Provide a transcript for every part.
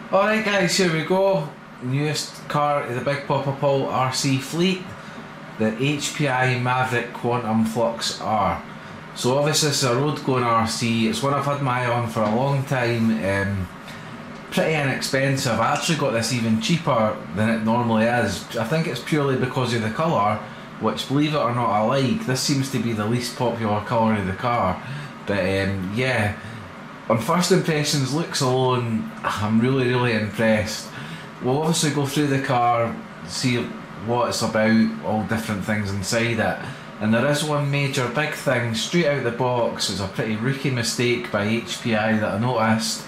Alright guys, here we go. Newest car of the Big Papa Paul RC fleet, the Hpi Maverick Quantum Flux R. So obviously this is a road going RC, it's one I've had my eye on for a long time, pretty inexpensive. I actually got this even cheaper than it normally is. I think it's purely because of the colour, which believe it or not I like. This seems to be the least popular colour of the car, but yeah. On first impressions, looks alone, I'm really impressed. We'll obviously go through the car, see what it's about, all different things inside it. And there is one major big thing straight out the box. It's a pretty rookie mistake by HPI that I noticed,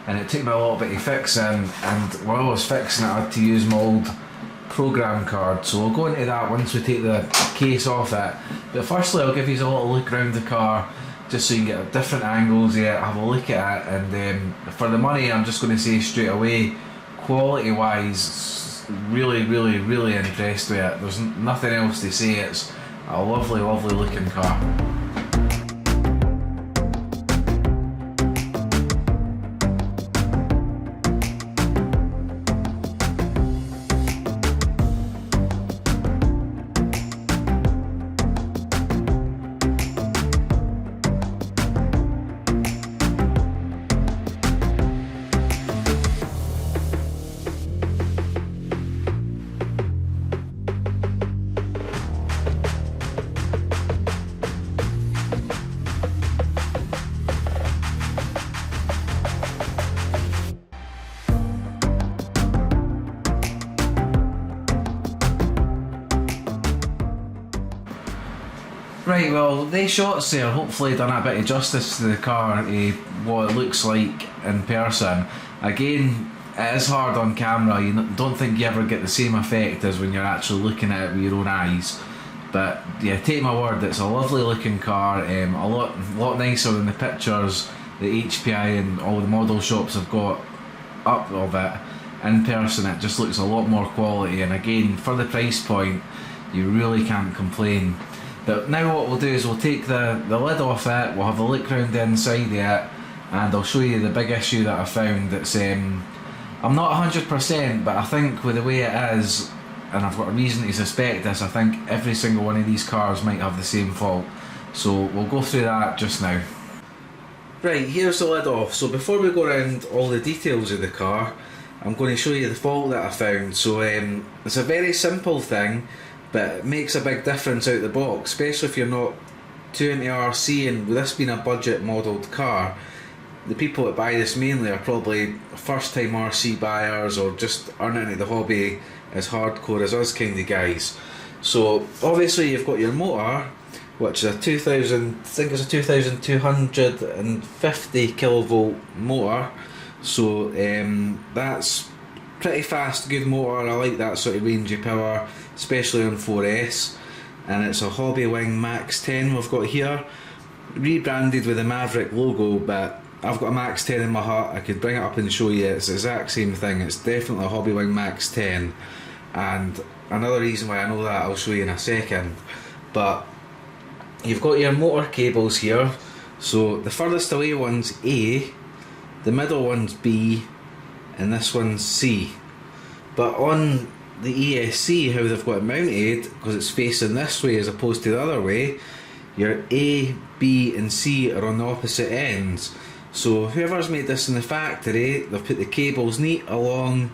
and it took me a little bit of fixing, and while I was fixing it I had to use my old program card, so we'll go into that once we take the case off it. But firstly I'll give you a little look around the car, just so you can get different angles here, have a look at it, and for the money I'm just going to say straight away, quality wise, really impressed with it. There's nothing else to say, it's a lovely looking car. Right, well, they shots there hopefully done a bit of justice to the car, what it looks like in person. Again, it is hard on camera, you don't think you ever get the same effect as when you're actually looking at it with your own eyes. But yeah, take my word, it's a lovely looking car, a lot nicer than the pictures that HPI and all the model shops have got up of it. In person it just looks a lot more quality, and again, for the price point, you really can't complain. But now what we'll do is we'll take the lid off it, we'll have a look round the inside of it, and I'll show you the big issue that I found. It's I'm not 100%, but I think with the way it is, and I've got a reason to suspect this, I think every single one of these cars might have the same fault. So we'll go through that just now. Right, here's the lid off. So before we go around all the details of the car, I'm going to show you the fault that I found. So it's a very simple thing, but it makes a big difference out the box, especially if you're not too into RC, and with this being a budget modelled car, the people that buy this mainly are probably first time RC buyers or just aren't into the hobby as hardcore as us kind of guys. So obviously you've got your motor, which is a 2250 kilovolt motor, so that's pretty fast, good motor. I like that sort of range of power, especially on 4S. And it's a Hobby Wing Max 10 we've got here, rebranded with the Maverick logo, but I've got a Max 10 in my hut. I could bring it up and show you, it's the exact same thing. It's definitely a Hobby Wing Max 10, and another reason why I know that I'll show you in a second. But you've got your motor cables here, so the furthest away one's A, the middle one's B, and this one's C. But on the ESC, how they've got it mounted, because it's facing this way as opposed to the other way, your A, B and C are on the opposite ends. So whoever's made this in the factory, they've put the cables neat along,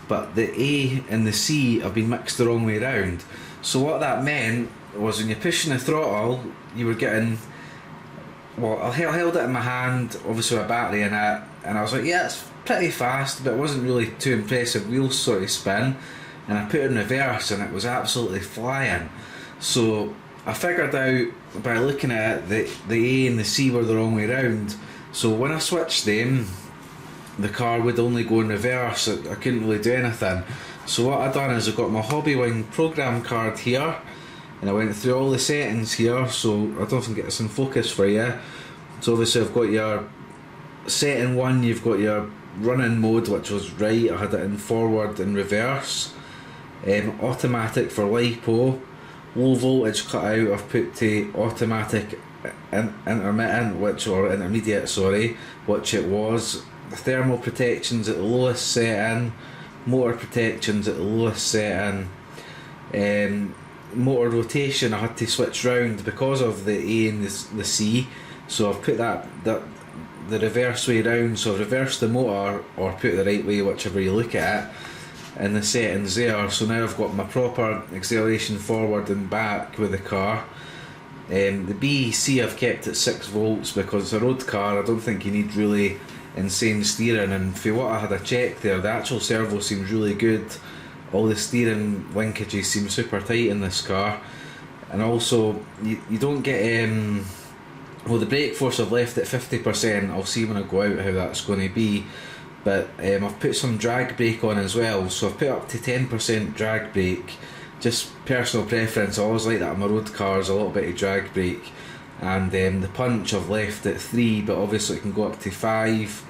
but the A and the C have been mixed the wrong way around. So what that meant was when you're pushing the throttle, you were getting, well, I held it in my hand, obviously with a battery in it, and I was like, yeah, it's pretty fast, but it wasn't really too impressive wheel sort of spin, and I put it in reverse and it was absolutely flying. So I figured out by looking at it that the A and the C were the wrong way around, so when I switched them, the car would only go in reverse. I couldn't really do anything. So what I done is I got my Hobby Wing program card here, and I went through all the settings here, so I don't know if I can get this in focus for you. So obviously I've got your setting 1, you've got your running mode, which was right, I had it in forward and reverse. Automatic for LiPo, low voltage cut out I've put to automatic intermediate, sorry, which it was. The thermal protections at the lowest setting, motor protections at the lowest setting, motor rotation I had to switch round because of the A and the C, so I've put the reverse way round, so I've reversed the motor or put it the right way, whichever you look at it, in the settings there. So now I've got my proper acceleration forward and back with the car. The BEC I've kept at 6 volts because it's a road car. I don't think you need really insane steering, and for what I had a check there, the actual servo seems really good. All the steering linkages seem super tight in this car, and also you don't get well, the brake force I've left at 50%. I'll see when I go out how that's going to be, but I've put some drag brake on as well, so I've put up to 10% drag brake, just personal preference. I always like that on my road cars, a little bit of drag brake. And the punch I've left at 3, but obviously it can go up to 5,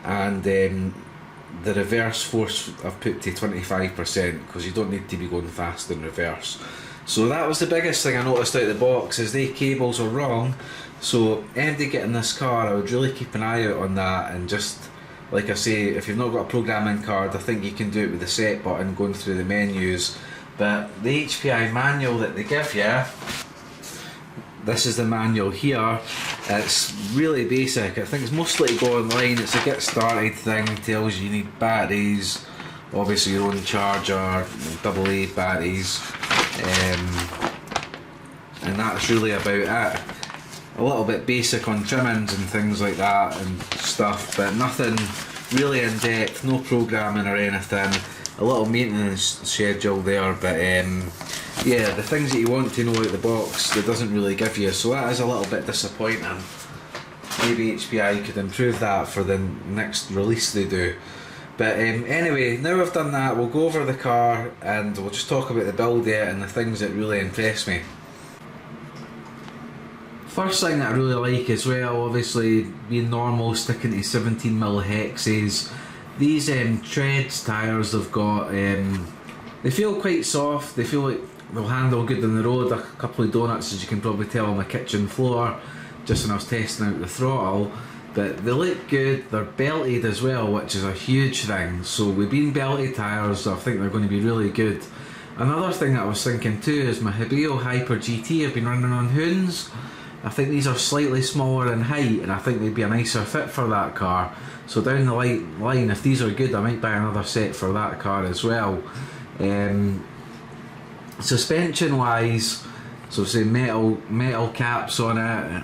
and the reverse force I've put to 25% because you don't need to be going fast in reverse. So that was the biggest thing I noticed out of the box, is they cables are wrong. So anybody getting this car, I would really keep an eye out on that, and just like I say, if you've not got a programming card, I think you can do it with the set button going through the menus. But the HPI manual that they give you, this is the manual here. It's really basic. I think it's mostly to go online. It's a get started thing. Tells you need batteries, obviously your own charger, AA batteries, and that's really about it. A little bit basic on trimmings and things like that and stuff, but nothing really in depth. No programming or anything. A little maintenance schedule there, but yeah, the things that you want to know out the box, it doesn't really give you, so that is a little bit disappointing. Maybe HPI could improve that for the next release they do. But anyway, now we've done that, we'll go over the car and we'll just talk about the build yet and the things that really impressed me. First thing that I really like as well, obviously being normal, sticking to 17mm hexes. These treads tyres they've got, they feel quite soft, they feel like they'll handle good on the road. A couple of donuts, as you can probably tell, on my kitchen floor just when I was testing out the throttle, but they look good. They're belted as well, which is a huge thing, so with being belted tyres I think they're going to be really good. Another thing that I was thinking too is my Hpi Hyper GT have been running on Hoons. I think these are slightly smaller in height and I think they'd be a nicer fit for that car, so down the line if these are good I might buy another set for that car as well. Suspension wise, so say metal caps on it,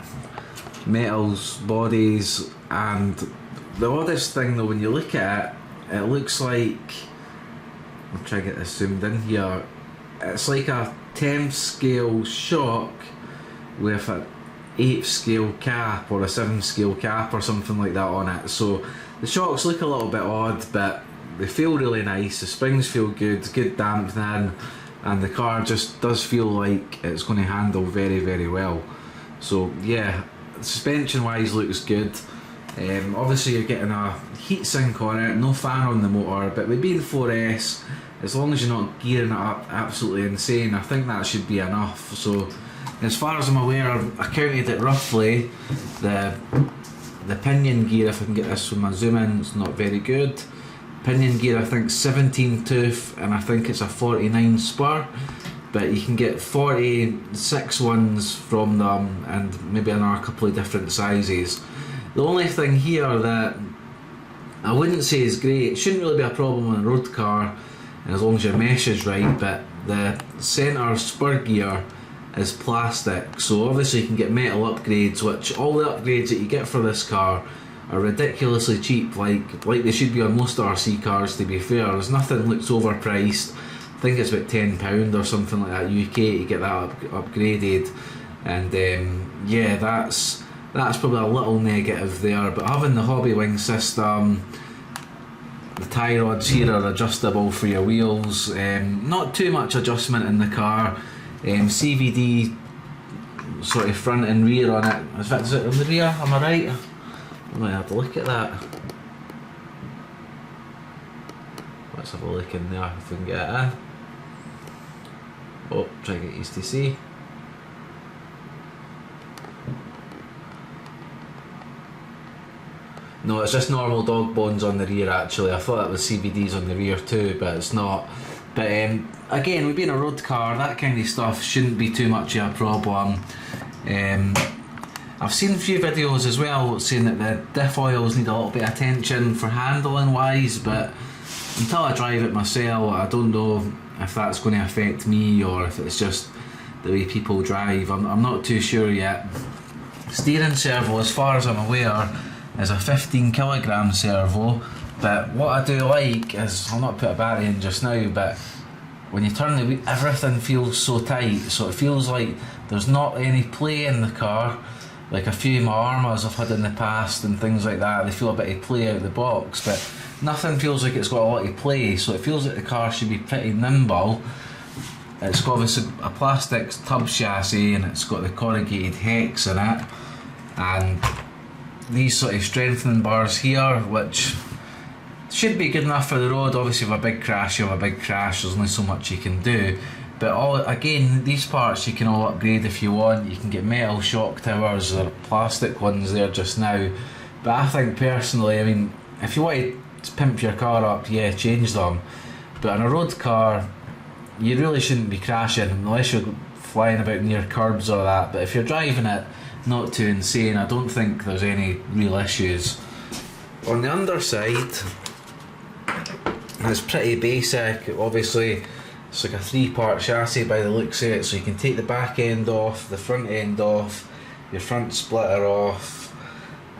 metals bodies, and the oddest thing though when you look at it, it looks like, I'll try to get this zoomed in here, it's like a 10th scale shock with a 8th scale cap or a 7th scale cap or something like that on it. So the shocks look a little bit odd, but they feel really nice, the springs feel good, good dampening, and the car just does feel like it's going to handle very, very well. So yeah, suspension wise looks good. Obviously you're getting a heatsink on it, no fan on the motor, but with being 4S, as long as you're not gearing it up absolutely insane, I think that should be enough. So as far as I'm aware, I counted it roughly. The pinion gear, if I can get this from my zoom in, it's not very good. Pinion gear I think 17 tooth, and I think it's a 49 spur, but you can get 46 ones from them and maybe another couple of different sizes. The only thing here that I wouldn't say is great, it shouldn't really be a problem on a road car as long as your mesh is right, but the centre spur gear is plastic, so obviously you can get metal upgrades, which all the upgrades that you get for this car are ridiculously cheap, like they should be on most RC cars, to be fair. There's nothing that looks overpriced. I think it's about £10 or something like that UK to get that upgraded, and yeah, that's probably a little negative there. But having the hobby wing system, the tie rods here are adjustable for your wheels, not too much adjustment in the car. CVD sort of front and rear on it. Is it on the rear? Am I right? I might have to look at that. Let's have a look in there if we can get it in. Oh, try to get used to see. No, it's just normal dog bones on the rear actually. I thought it was CVDs on the rear too, but it's not. But again, with being a road car, that kind of stuff shouldn't be too much of a problem. I've seen a few videos as well saying that the diff oils need a little bit of attention for handling wise, but until I drive it myself, I don't know if that's going to affect me or if it's just the way people drive. I'm not too sure yet. Steering servo, as far as I'm aware, is a 15 kilogram servo, but what I do like is, I'll not put a battery in just now, but when you turn the wheel, everything feels so tight, so it feels like there's not any play in the car. Like a few Armas I've had in the past and things like that, they feel a bit of play out of the box, but nothing feels like it's got a lot of play, so it feels like the car should be pretty nimble. It's got obviously a plastic tub chassis and it's got the corrugated hex in it, and these sort of strengthening bars here, which should be good enough for the road. Obviously with a big crash, you have a big crash, there's only so much you can do. But again, these parts you can all upgrade if you want. You can get metal shock towers or plastic ones there just now. But I think personally, I mean, if you want to pimp your car up, yeah, change them. But in a road car, you really shouldn't be crashing unless you're flying about near curbs or that. But if you're driving it not too insane, I don't think there's any real issues. On the underside, it's pretty basic. Obviously, it's like a 3-part chassis by the looks of it, so you can take the back end off, the front end off, your front splitter off,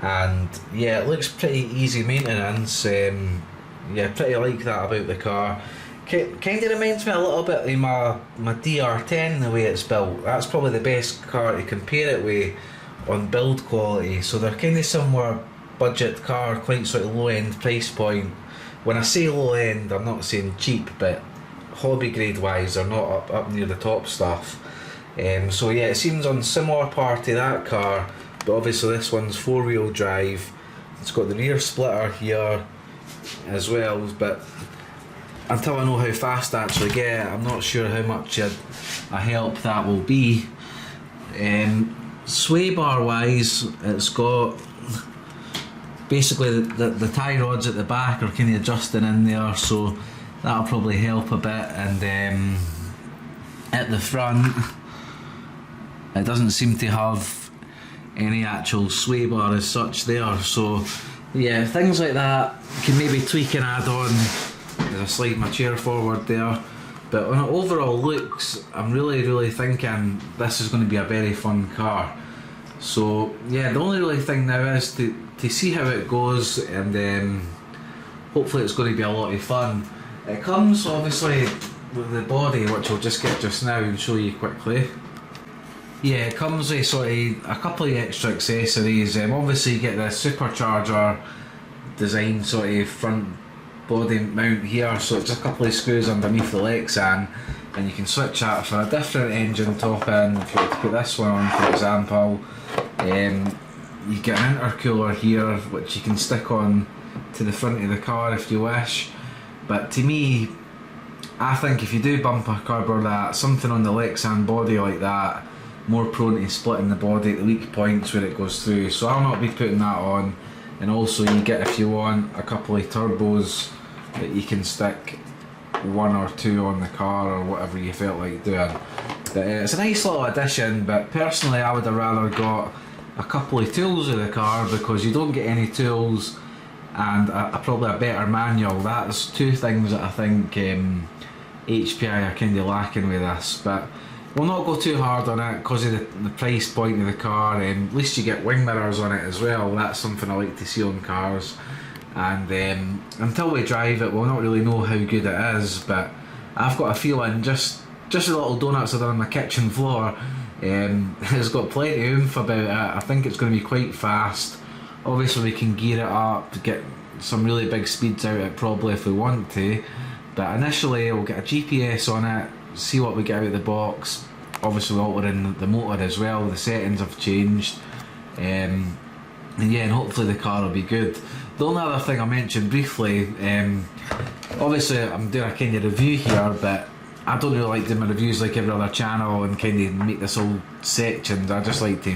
and yeah, it looks pretty easy maintenance. Yeah, pretty like that about the car. Kind of reminds me a little bit of my DR10, the way it's built. That's probably the best car to compare it with on build quality. So they're kind of similar budget car, quite sort of low end price point. When I say low end, I'm not saying cheap, but hobby grade wise, they're not up near the top stuff. So yeah, it seems on similar par to that car, but obviously this one's 4-wheel drive. It's got the rear splitter here as well, but until I know how fast I actually get, I'm not sure how much a help that will be. Sway bar wise, it's got basically the tie rods at the back are kind of adjusting in there, so that'll probably help a bit. And at the front, it doesn't seem to have any actual sway bar as such there, so yeah, things like that can maybe tweak and add on as I slide my chair forward there. But on it overall looks, I'm really thinking this is going to be a very fun car. So yeah, the only really thing now is to see how it goes, and hopefully it's going to be a lot of fun. It comes obviously with the body, which I'll just get just now and show you quickly. Yeah, it comes with sort of a couple of extra accessories. Obviously you get the supercharger design sort of front body mount here, so it's just a couple of screws underneath the Lexan, and you can switch that for a different engine top in. If you were to put this one on, for example, you get an intercooler here which you can stick on to the front of the car if you wish. But to me, I think if you do bump a curb or that, something on the Lexan body like that, more prone to splitting the body at the weak points where it goes through, so I'll not be putting that on. And also you get, if you want, a couple of turbos that you can stick 1 or 2 on the car or whatever you felt like doing. But, it's a nice little addition, but personally I would have rather got a couple of tools of the car, because you don't get any tools and probably a better manual. That's 2 things that I think HPI are kind of lacking with this. But we'll not go too hard on it because of the price point of the car. At least you get wing mirrors on it as well. That's something I like to see on cars. And until we drive it, we'll not really know how good it is. But I've got a feeling, just the little donuts I've done on my kitchen floor, it's got plenty of oomph about it. I think it's going to be quite fast. Obviously we can gear it up to get some really big speeds out of it probably if we want to. But initially we'll get a GPS on it, see what we get out of the box. Obviously we're altering the motor as well, the settings have changed. And yeah, and hopefully the car will be good. The only other thing I mentioned briefly, obviously I'm doing a kind of review here, but I don't really like doing my reviews like every other channel and kind of make this all sections. I just like to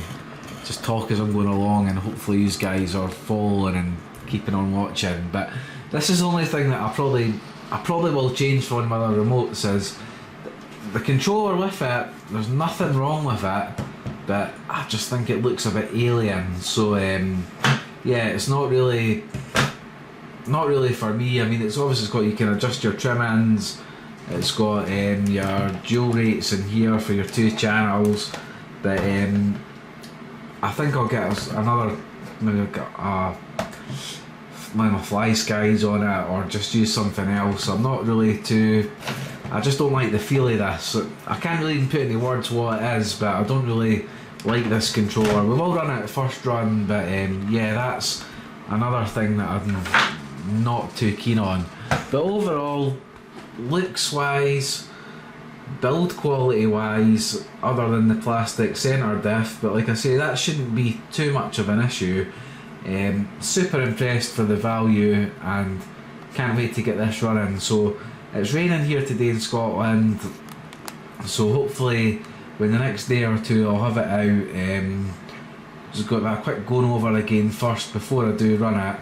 just talk as I'm going along, and hopefully you guys are following and keeping on watching. But this is the only thing that I probably will change for one of my other remotes is the controller with it. There's nothing wrong with it, but I just think it looks a bit alien. So yeah, it's not really for me. I mean, it's obviously got, you can adjust your trimmings. It's got your dual rates in here for your 2 channels, but I think I'll get another, maybe get one of my fly skies on it, or just use something else. I'm not really I just don't like the feel of this. I can't really even put any words what it is, but I don't really like this controller. We will run it first run, but yeah, that's another thing that I'm not too keen on. But overall, looks wise, build quality wise, other than the plastic centre diff, but like I say, that shouldn't be too much of an issue. Super impressed for the value, and can't wait to get this running. So it's raining here today in Scotland, so hopefully when the next day or two I'll have it out. Just got a quick going over again first before I do run it.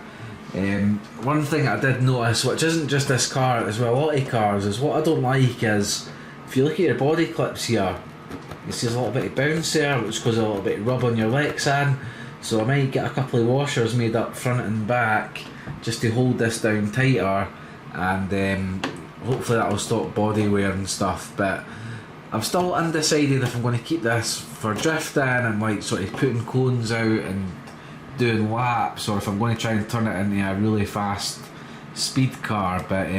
One thing I did notice, which isn't just this car, as well a lot of cars, is what I don't like is, if you look at your body clips here, you see there's a little bit of bounce there, which causes a little bit of rub on your Lexan. So I might get a couple of washers made up front and back just to hold this down tighter, and hopefully that will stop body wear and stuff. But I'm still undecided if I'm going to keep this for drifting and like sort of putting cones out and doing laps, or if I'm going to try and turn it into a really fast speed car. But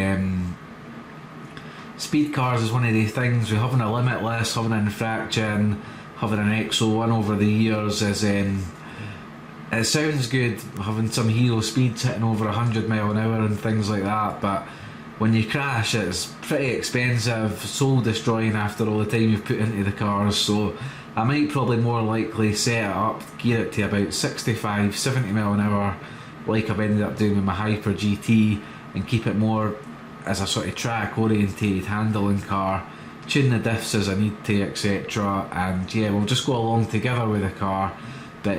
speed cars is one of the things, with having a limitless, having an infraction, having an XO1 over the years, is it sounds good having some hero speeds hitting over 100 mile an hour and things like that, but when you crash it's pretty expensive, soul destroying after all the time you've put into the cars. So I might probably more likely set it up, gear it to about 65-70 mile an hour like I've ended up doing with my Hyper GT, and keep it more as a sort of track orientated handling car, tune the diffs as I need to, etc. And yeah, we'll just go along together with the car. But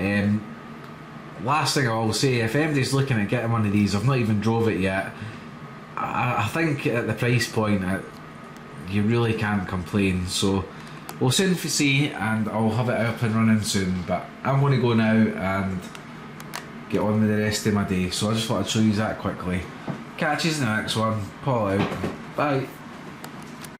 last thing I will say, if anybody's looking at getting one of these, I've not even drove it yet, I think at the price point you really can't complain. So we'll soon see, and I'll have it up and running soon. But I'm going to go now and get on with the rest of my day, so I just thought I'd show you that quickly. Catch you in the next one. Paul out. Bye.